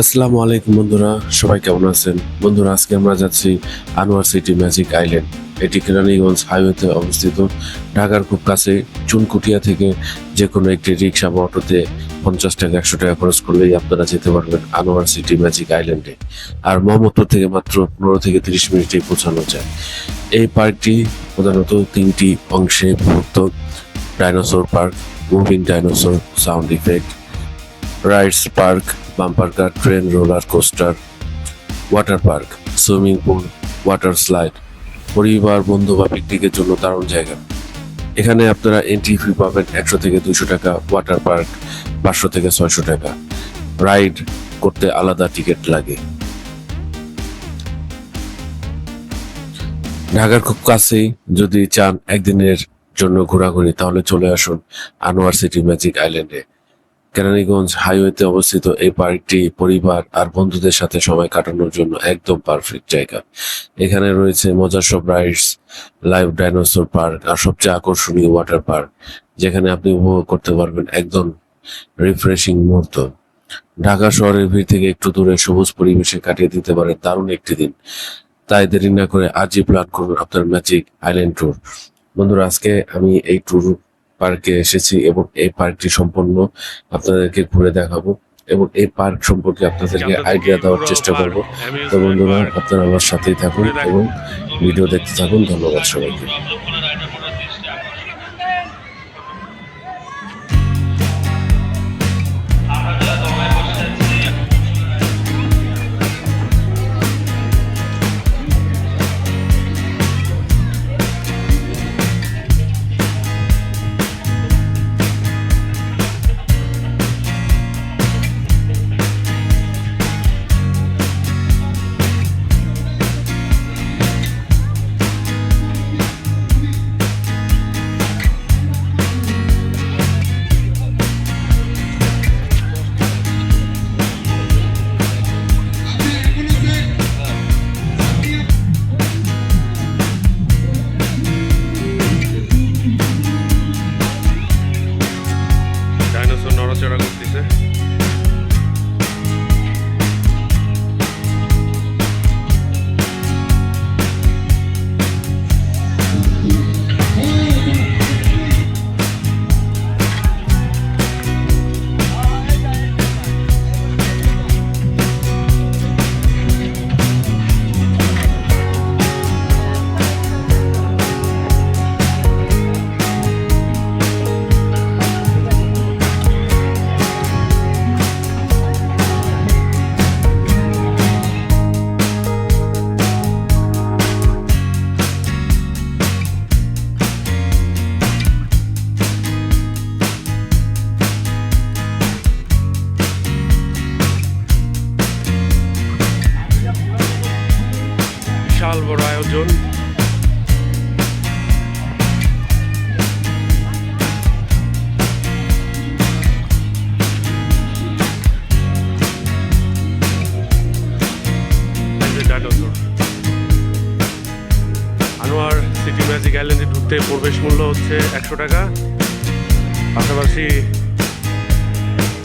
আসসালামু আলাইকুম বন্ধুরা, সবাই কেমন আছেন? বন্ধুরা, আজকে আমরা যাচ্ছি আনোয়ার সিটি ম্যাজিক আইল্যান্ড। এটি কেরানীগঞ্জ হাইওয়েতে অবস্থিত। ঢাকার খুব কাছে চুনকুটিয়া থেকে যে কোনো একটি রিক্সা বা অটোতে 50 টাকা 100 টাকা খরচ করলেই আপনারা যেতে পারবেন আনোয়ার সিটি ম্যাজিক আইল্যান্ডে। আর মোহাম্মদপুর থেকে মাত্র 15 থেকে 30 মিনিটেই পৌঁছানো যায়। এই পার্কটি প্রধানত 3টি অংশে বিভক্ত: dinosaur park, moving dinosaur, sound effect, rides park, bumper কার, train, roller coaster, water park, swimming pool, water slide. পরিবার, বন্ধু বা পিকনিকের জন্য দারুণ জায়গা। এখানে আপনারা এন্ট্রি ফি পাবেন 100 থেকে 200 টাকা, ওয়াটার পার্ক 500 থেকে 600 টাকা। রাইড করতে আলাদা টিকিট লাগে। ঢাকার খুব কাছেই যদি চান একদিনের জন্য ঘোরাঘুরি, তাহলে চলে আসুন আনোয়ার সিটি ম্যাজিক আইল্যান্ডে। কেরানীগঞ্জ হাইওয়েতে অবস্থিত এই পার্কটি পরিবার আর বন্ধুদের সাথে সময় কাটানোর জন্য একদম পারফেক্ট জায়গা। এখানে রয়েছে মজার সব রাইডস, লাইভ ডাইনোসর পার্ক আর সবচেয়ে আকর্ষণীয় ওয়াটার পার্ক, যেখানে আপনি উপভোগ করতে পারবেন একদম রিফ্রেশিং মুহূর্ত। ঢাকা শহরের ভিড় থেকে একটু দূরে সবুজ পরিবেশে কাটিয়ে দিতে পারে দারুণ একটি দিন। তাই দেরি না করে আজই প্ল্যান করুন আপনার ম্যাজিক আইল্যান্ড ট্যুর। বন্ধুরা, আজকে আমি এই ট্যুর পার্কে এসেছি এবং এই পার্কটি সম্পূর্ণ আপনাদেরকে ঘুরে দেখাবো এবং এই পার্ক সম্পর্কে আপনাদেরকে আইডিয়া দেওয়ার চেষ্টা করব। তো বন্ধুরা, আপনারা আমার সাথেই থাকুন এবং ভিডিও দেখতে থাকুন। ধন্যবাদ সবাইকে। ডাইনোসর নড়াচড়া করতেছে। বিশাল বড় আয়োজন। ডাইনোসর আনোয়ার সিটি ম্যাজিক আইল্যান্ডে ঢুকতে প্রবেশ মূল্য হচ্ছে 100 টাকা। পাশাপাশি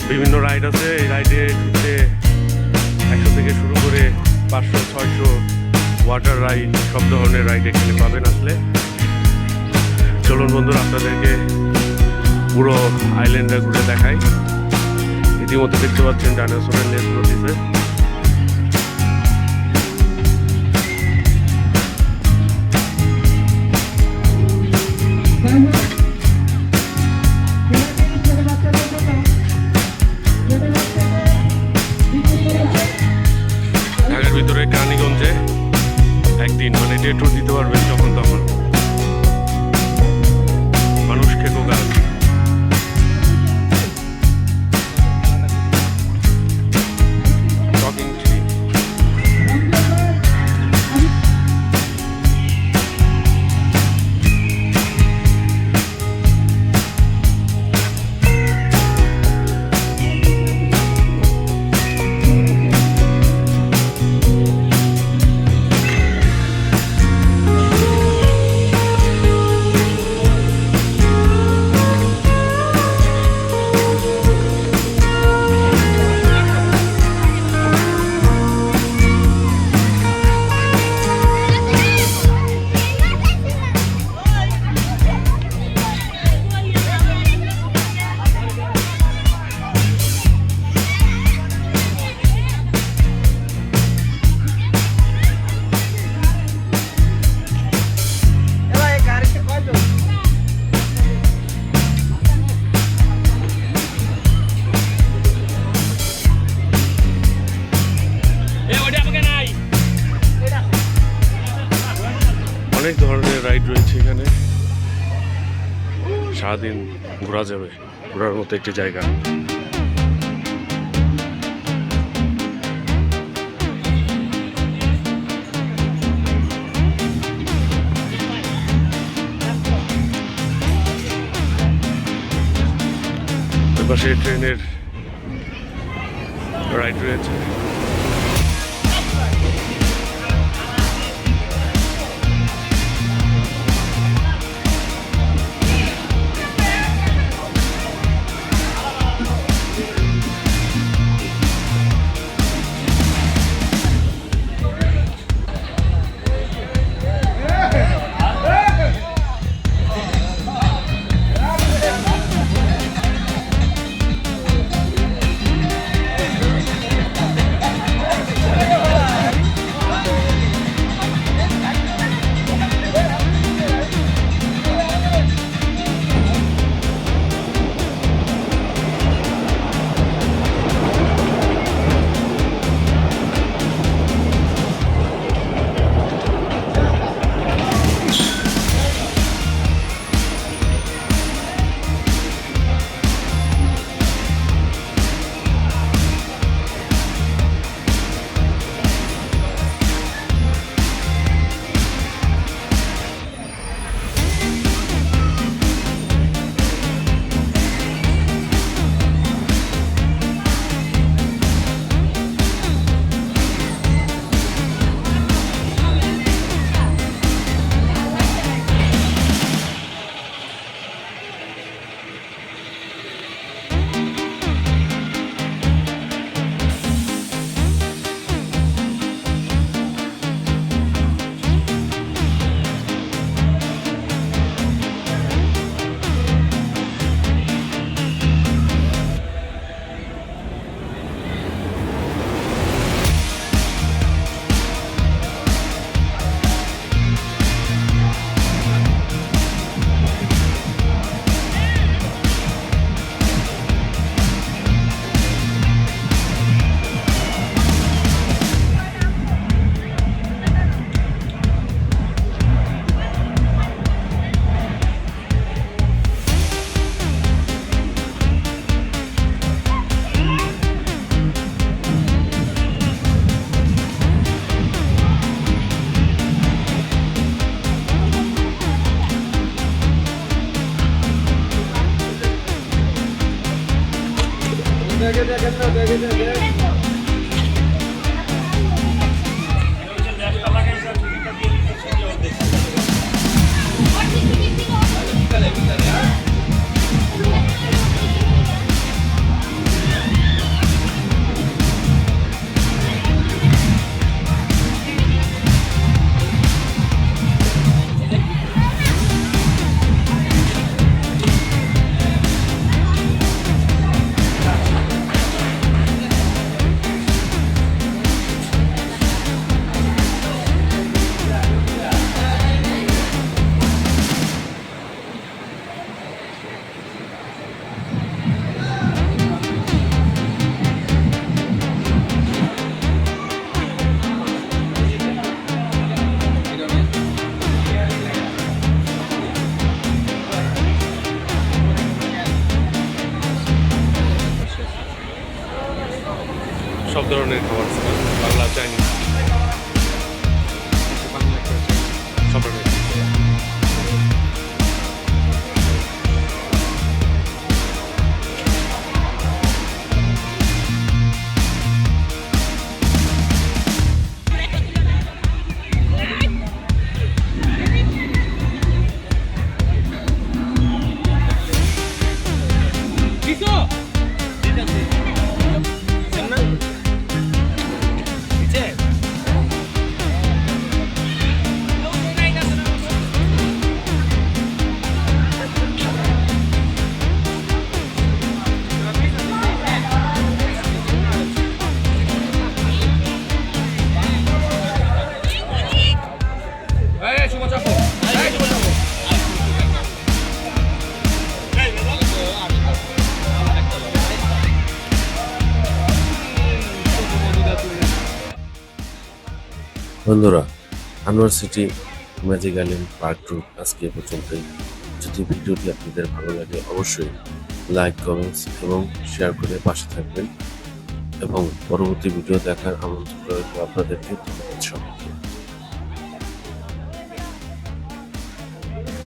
বিভিন্ন রাইড আছে। এই রাইডে ঢুকতে 100 থেকে শুরু করে 500, 600 ওয়াটার রাইড, সব ধরনের রাইড এখানে পাবেন আসলে। চলুন বন্ধুরা, আপনাদেরকে পুরো আইল্যান্ডটা ঘুরে দেখাই। ইতিমধ্যে দেখতে পাচ্ছেন ডাইনোসরের লেজগুলো দিছে। ঢাকার ভিতরে কেরানীগঞ্জে একদিন ডে ট্যুর দিতে পারবেন যখন তখন। মানুষ খেকো গাছ। Talking tree. সারাদিন ঘোরা যাবে, ঘোরার মতো একটি জায়গা। পাশে ট্রেনের রাইড রয়েছে। সব ধরনের খাবার ছিল, বাংলা, চাইনিজ, সব ধরনের। বন্ধুরা, Anwar city magic island part 2 আজকে এ পর্যন্তই। যদি ভিডিওটি আপনাদের ভালো লাগে অবশ্যই লাইক, কমেন্টস এবং শেয়ার করে পাশে থাকবেন এবং পরবর্তী ভিডিও দেখার আমন্ত্রণ রইল আপনাদেরকে। ধন্যবাদ সবাইকে।